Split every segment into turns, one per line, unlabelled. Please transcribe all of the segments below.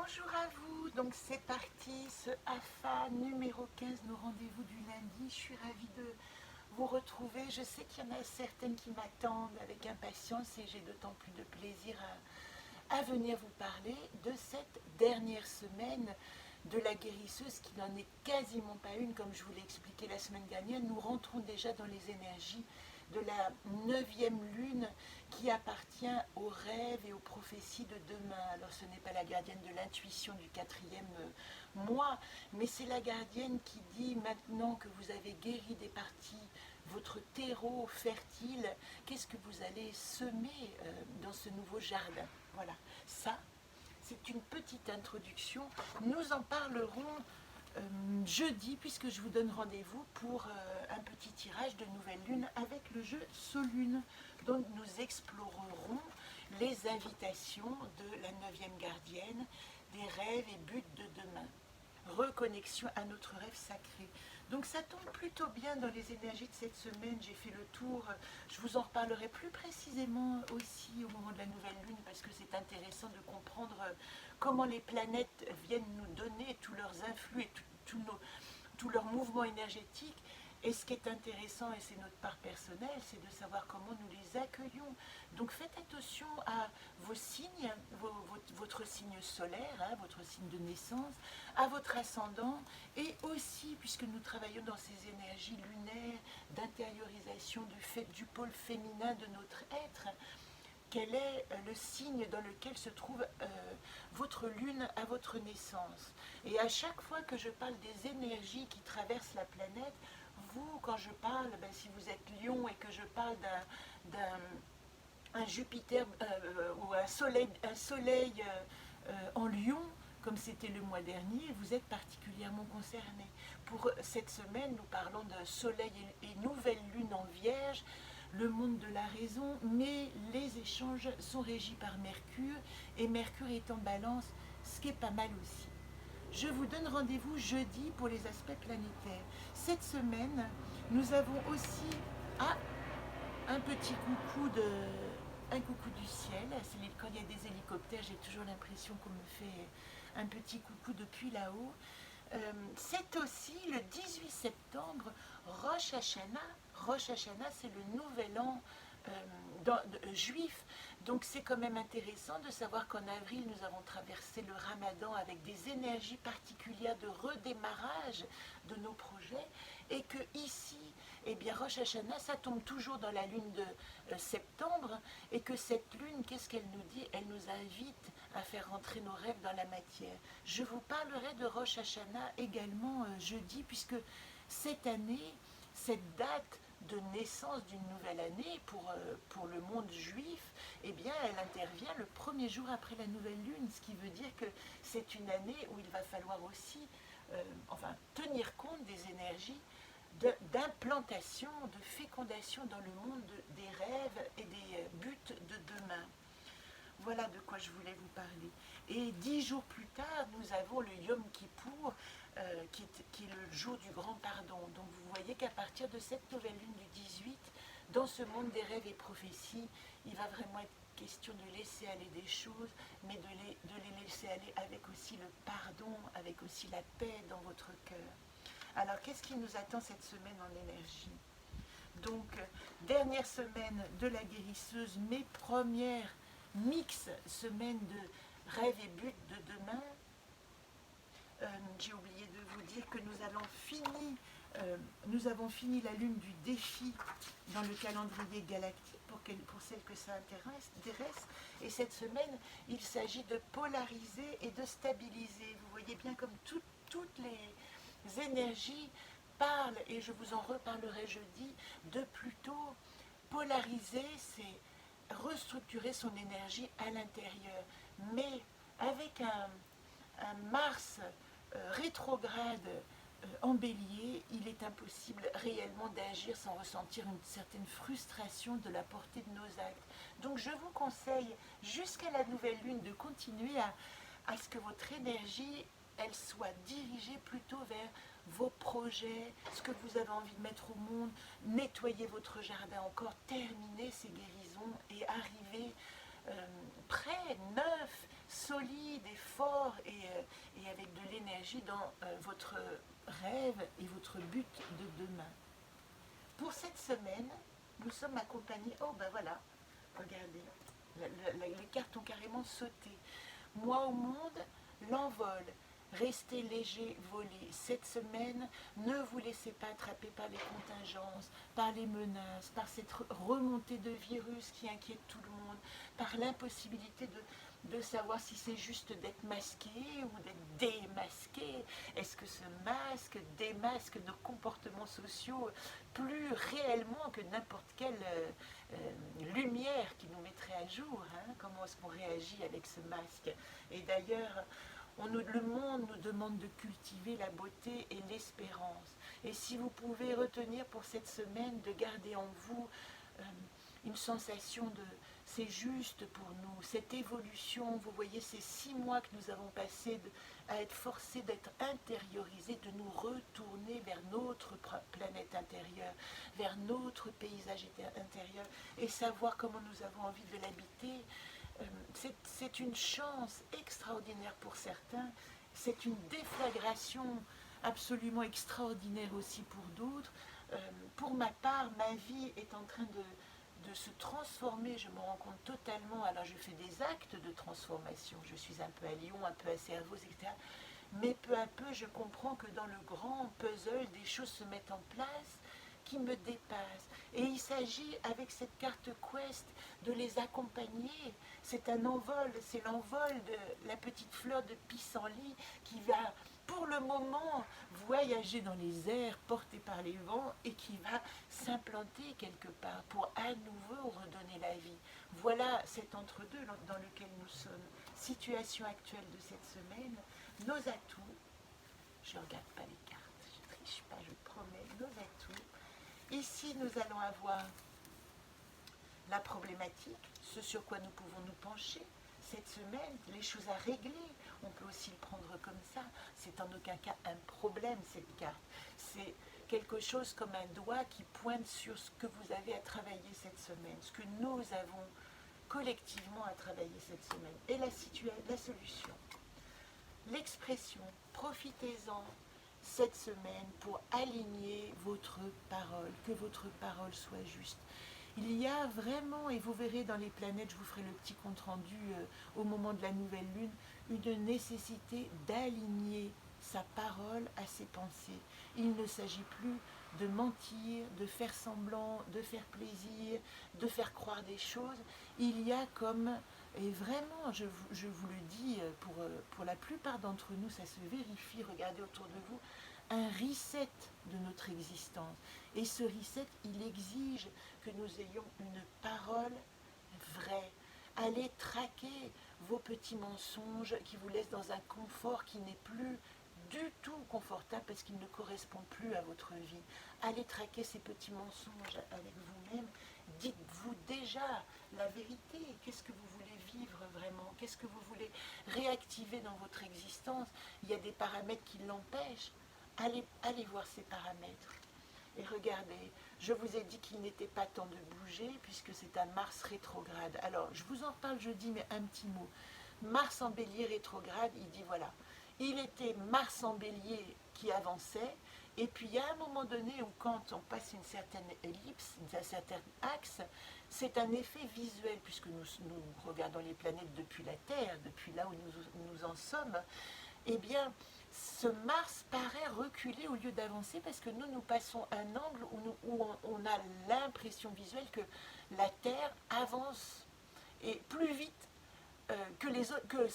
Bonjour à vous, donc c'est parti, ce AFA numéro 15, nos rendez-vous du lundi. Je suis ravie de vous retrouver. Je sais qu'il y en a certaines qui m'attendent avec impatience et j'ai d'autant plus de plaisir à venir vous parler de cette dernière semaine de la guérisseuse qui n'en est quasiment pas une, comme je vous l'ai expliqué la semaine dernière. Nous rentrons déjà dans les énergies de la 9e lune qui appartient aux rêves et aux prophéties de demain. Alors ce n'est pas la gardienne de l'intuition du 4e mois, mais c'est la gardienne qui dit maintenant que vous avez guéri des parties, votre terreau fertile, qu'est-ce que vous allez semer dans ce nouveau jardin. Voilà, ça c'est une petite introduction. Nous en parlerons jeudi, puisque je vous donne rendez-vous pour un petit tirage de nouvelle lune avec le jeu Solune. Donc nous explorerons les invitations de la 9e gardienne, des rêves et buts de demain. Reconnexion à notre rêve sacré. Donc ça tombe plutôt bien dans les énergies de cette semaine. J'ai fait le tour, je vous en reparlerai plus précisément aussi au moment de la nouvelle lune parce que c'est intéressant de comprendre comment les planètes viennent nous donner tous leurs influx et tous leurs mouvements énergétiques. Et ce qui est intéressant, et c'est notre part personnelle, c'est de savoir comment nous les accueillons. Donc faites attention à vos signes, votre signe solaire, hein, votre signe de naissance, à votre ascendant, et aussi, puisque nous travaillons dans ces énergies lunaires d'intériorisation du pôle féminin de notre être, quel est le signe dans lequel se trouve votre lune à votre naissance. Et à chaque fois que je parle des énergies qui traversent la planète, vous, quand je parle, si vous êtes Lion et que je parle d'un Jupiter ou un soleil en Lion, comme c'était le mois dernier, vous êtes particulièrement concerné. Pour cette semaine, nous parlons de soleil et nouvelle lune en Vierge, le monde de la raison, mais les échanges sont régis par Mercure, et Mercure est en balance, ce qui est pas mal aussi. Je vous donne rendez-vous jeudi pour les aspects planétaires. Cette semaine, nous avons aussi un petit coucou du ciel. Quand il y a des hélicoptères, j'ai toujours l'impression qu'on me fait un petit coucou depuis là-haut. C'est aussi le 18 septembre, Rosh Hashanah. Rosh Hashanah, c'est le nouvel an juif. Donc c'est quand même intéressant de savoir qu'en avril, nous avons traversé le Ramadan avec des énergies particulières de redémarrage de nos projets et que ici, eh bien, Rosh Hashanah, ça tombe toujours dans la lune de septembre et que cette lune, qu'est-ce qu'elle nous dit? Elle nous invite à faire rentrer nos rêves dans la matière. Je vous parlerai de Rosh Hashanah également jeudi puisque cette année, cette date de naissance d'une nouvelle année pour le monde juif, eh bien, elle intervient le premier jour après la nouvelle lune, ce qui veut dire que c'est une année où il va falloir aussi tenir compte des énergies d'implantation, de fécondation dans le monde des rêves et des buts de demain. Voilà de quoi je voulais vous parler. Et 10 jours plus tard, nous avons le Yom Kippour, qui est le jour du grand pardon. Donc vous voyez qu'à partir de cette nouvelle lune du 18, dans ce monde des rêves et prophéties, il va vraiment être question de laisser aller des choses, mais de les laisser aller avec aussi le pardon, avec aussi la paix dans votre cœur. Alors qu'est-ce qui nous attend cette semaine en énergie? Donc, dernière semaine de la guérisseuse, mes premières semaine de rêve et but de demain. J'ai oublié de vous dire que nous avons fini la lune du défi dans le calendrier galactique pour celles que ça intéresse. Et cette semaine, il s'agit de polariser et de stabiliser. Vous voyez bien comme toutes les énergies parlent, et je vous en reparlerai jeudi, de plutôt polariser, c'est restructurer son énergie à l'intérieur. Mais avec un Mars rétrograde en bélier, il est impossible réellement d'agir sans ressentir une certaine frustration de la portée de nos actes. Donc je vous conseille jusqu'à la nouvelle lune de continuer à ce que votre énergie elle soit dirigée plutôt vers vos projets, ce que vous avez envie de mettre au monde, nettoyer votre jardin encore, terminer ces guérisons et arriver prêt, neuf, solide et fort et avec de l'énergie dans votre rêve et votre but de demain. Pour cette semaine, nous sommes accompagnés, oh ben voilà, regardez, les cartes ont carrément sauté. Moi au monde, l'envol. Restez léger, volez. Cette semaine, ne vous laissez pas attraper par les contingences, par les menaces, par cette remontée de virus qui inquiète tout le monde, par l'impossibilité de savoir si c'est juste d'être masqué ou d'être démasqué. Est-ce que ce masque démasque nos comportements sociaux plus réellement que n'importe quelle lumière qui nous mettrait à jour, hein? Comment est-ce qu'on réagit avec ce masque? Et d'ailleurs, le monde nous demande de cultiver la beauté et l'espérance. Et si vous pouvez retenir pour cette semaine de garder en vous une sensation de c'est juste pour nous, cette évolution, vous voyez ces 6 mois que nous avons passés à être forcés d'être intériorisés, de nous retourner vers notre planète intérieure, vers notre paysage intérieur et savoir comment nous avons envie de l'habiter. C'est une chance extraordinaire pour certains, c'est une déflagration absolument extraordinaire aussi pour d'autres. Pour ma part, ma vie est en train de se transformer, je me rends compte totalement, alors je fais des actes de transformation, je suis un peu à Lyon, un peu à Servoz, etc. Mais peu à peu, je comprends que dans le grand puzzle, des choses se mettent en place qui me dépassent. Et il s'agit, avec cette carte Quest, de les accompagner. C'est un envol, c'est l'envol de la petite fleur de pissenlit qui va, pour le moment, voyager dans les airs, porté par les vents, et qui va s'implanter quelque part pour à nouveau redonner la vie. Voilà cet entre-deux dans lequel nous sommes. Situation actuelle de cette semaine, nos atouts, je ne regarde pas les cartes, je ne triche pas, je promets, nos atouts. Ici, nous allons avoir la problématique, ce sur quoi nous pouvons nous pencher. Cette semaine, les choses à régler, on peut aussi le prendre comme ça. C'est en aucun cas un problème, cette carte. C'est quelque chose comme un doigt qui pointe sur ce que vous avez à travailler cette semaine, ce que nous avons collectivement à travailler cette semaine. Et la solution, l'expression, profitez-en cette semaine pour aligner votre parole, que votre parole soit juste. Il y a vraiment, et vous verrez dans les planètes, je vous ferai le petit compte-rendu au moment de la nouvelle lune, une nécessité d'aligner sa parole à ses pensées. Il ne s'agit plus de mentir, de faire semblant, de faire plaisir, de faire croire des choses. Il y a comme, et vraiment, je vous le dis, pour la plupart d'entre nous, ça se vérifie, regardez autour de vous, un reset de notre existence. Et ce reset, il exige que nous ayons une parole vraie. Allez traquer vos petits mensonges qui vous laissent dans un confort qui n'est plus du tout confortable parce qu'il ne correspond plus à votre vie. Allez traquer ces petits mensonges avec vous-même. Dites-vous déjà la vérité. Qu'est-ce que vous voulez vivre vraiment? Qu'est-ce que vous voulez réactiver dans votre existence? Il y a des paramètres qui l'empêchent. Allez voir ces paramètres. Et regardez, je vous ai dit qu'il n'était pas temps de bouger puisque c'est un Mars rétrograde. Alors, je vous en reparle jeudi, mais un petit mot. Mars en bélier rétrograde, il dit voilà, il était Mars en bélier qui avançait, et puis il y a un moment donné où quand on passe une certaine ellipse, un certain axe, c'est un effet visuel, puisque nous regardons les planètes depuis la Terre, depuis là où nous en sommes, eh bien, ce Mars paraît reculer au lieu d'avancer parce que nous passons un angle où on a l'impression visuelle que la Terre avance et plus vite que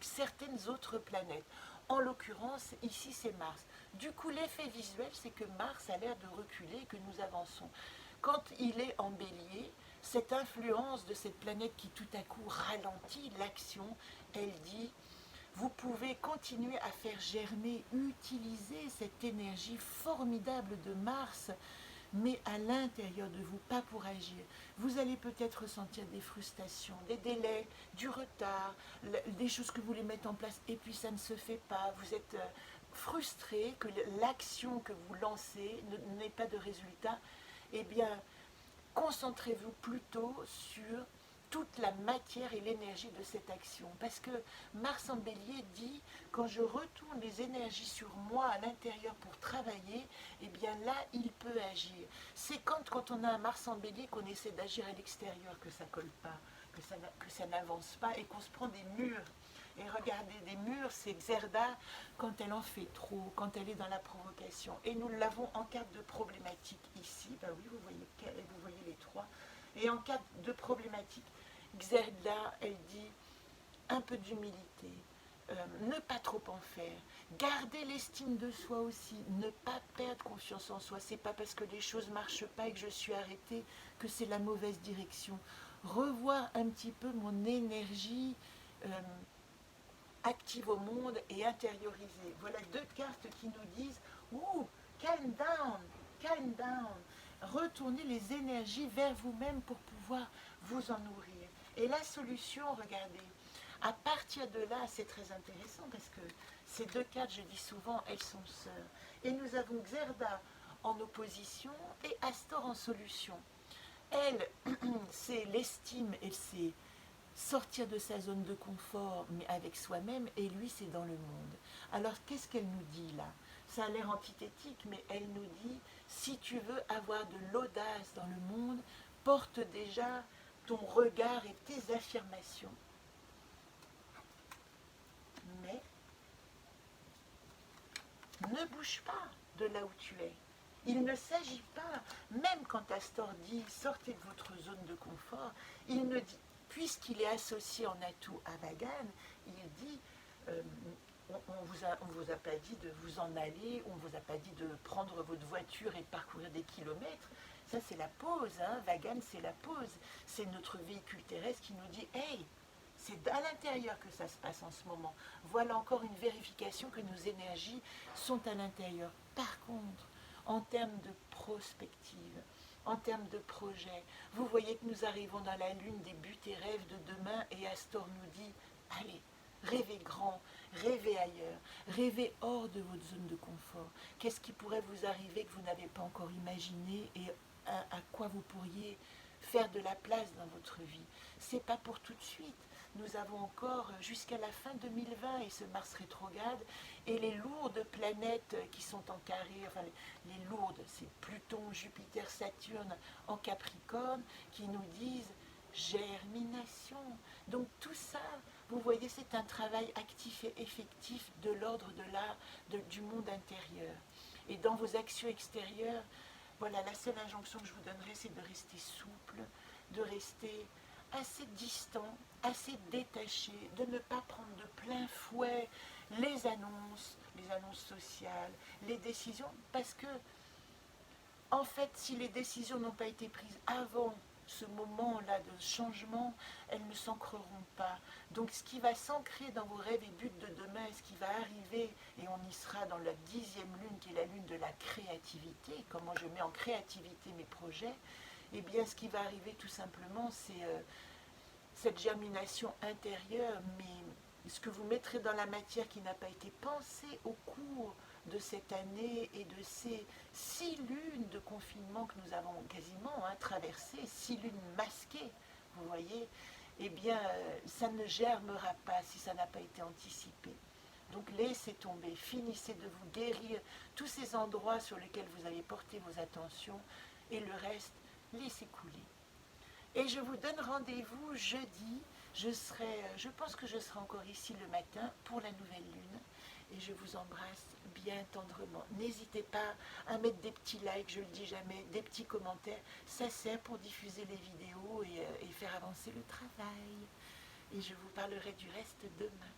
certaines autres planètes. En l'occurrence, ici c'est Mars. Du coup, l'effet visuel, c'est que Mars a l'air de reculer, que nous avançons. Quand il est en bélier, cette influence de cette planète qui tout à coup ralentit l'action, elle dit vous pouvez continuer à faire germer, utiliser cette énergie formidable de Mars, mais à l'intérieur de vous, pas pour agir. Vous allez peut-être ressentir des frustrations, des délais, du retard, des choses que vous voulez mettre en place, et puis ça ne se fait pas. Vous êtes frustré que l'action que vous lancez n'ait pas de résultat. Eh bien, concentrez-vous plutôt sur toute la matière et l'énergie de cette action. Parce que Mars en Bélier dit, quand je retourne les énergies sur moi à l'intérieur pour travailler, eh bien là, il peut agir. C'est quand on a un Mars en Bélier qu'on essaie d'agir à l'extérieur que ça colle pas, que ça n'avance pas et qu'on se prend des murs. Et regardez, des murs, c'est Xerda quand elle en fait trop, quand elle est dans la provocation. Et nous l'avons en cas de problématique ici. Ben oui, vous voyez les trois. Et en cas de problématique, Xerda, elle dit un peu d'humilité, ne pas trop en faire, garder l'estime de soi aussi, ne pas perdre confiance en soi. C'est pas parce que les choses ne marchent pas et que je suis arrêtée que c'est la mauvaise direction. Revoir un petit peu mon énergie active au monde et intériorisée. Voilà deux cartes qui nous disent ouh, calm down, calm down. Retournez les énergies vers vous-même pour pouvoir vous en nourrir. Et la solution, regardez, à partir de là, c'est très intéressant parce que ces deux cartes, je dis souvent, elles sont sœurs. Et nous avons Xerda en opposition et Astor en solution. Elle, c'est l'estime, et c'est sortir de sa zone de confort, mais avec soi-même, et lui, c'est dans le monde. Alors, qu'est-ce qu'elle nous dit là? Ça a l'air antithétique, mais elle nous dit, si tu veux avoir de l'audace dans le monde, porte déjà ton regard et tes affirmations. Mais ne bouge pas de là où tu es. Il ne s'agit pas, même quand Astor dit sortez de votre zone de confort, il ne dit, puisqu'il est associé en atout à Vagan, il dit on ne vous a pas dit de vous en aller, on ne vous a pas dit de prendre votre voiture et de parcourir des kilomètres. Ça, c'est la pause. Vagan, c'est la pause. C'est notre véhicule terrestre qui nous dit hey, c'est à l'intérieur que ça se passe en ce moment. Voilà encore une vérification que nos énergies sont à l'intérieur. Par contre, en termes de prospective, en termes de projet, vous voyez que nous arrivons dans la lune des buts et rêves de demain et Astor nous dit, allez, rêvez grand, rêvez ailleurs, rêvez hors de votre zone de confort. Qu'est-ce qui pourrait vous arriver que vous n'avez pas encore imaginé et à quoi vous pourriez faire de la place dans votre vie? C'est pas pour tout de suite. Nous avons encore jusqu'à la fin 2020 et ce Mars rétrograde et les lourdes planètes qui sont en carré, enfin les lourdes, c'est Pluton, Jupiter, Saturne en Capricorne qui nous disent germination. Donc tout ça, vous voyez, c'est un travail actif et effectif de l'ordre du monde intérieur. Et dans vos actions extérieures, voilà, la seule injonction que je vous donnerai, c'est de rester souple, de rester assez distant, assez détaché, de ne pas prendre de plein fouet les annonces sociales, les décisions, parce que, en fait, si les décisions n'ont pas été prises avant ce moment-là de changement, elles ne s'ancreront pas. Donc ce qui va s'ancrer dans vos rêves et buts de demain, ce qui va arriver, et on y sera dans la 10e lune, qui est la lune de la créativité, comment je mets en créativité mes projets, eh bien ce qui va arriver tout simplement, c'est cette germination intérieure, mais ce que vous mettrez dans la matière qui n'a pas été pensée au cours de cette année et de ces 6 lunes de confinement que nous avons quasiment traversées, 6 lunes masquées, vous voyez, eh bien, ça ne germera pas si ça n'a pas été anticipé. Donc laissez tomber, finissez de vous guérir tous ces endroits sur lesquels vous avez porté vos attentions et le reste, laissez couler. Et je vous donne rendez-vous jeudi. Je pense que je serai encore ici le matin pour la nouvelle lune. Et je vous embrasse bien tendrement. N'hésitez pas à mettre des petits likes, je ne le dis jamais, des petits commentaires. Ça sert pour diffuser les vidéos et faire avancer le travail. Et je vous parlerai du reste demain.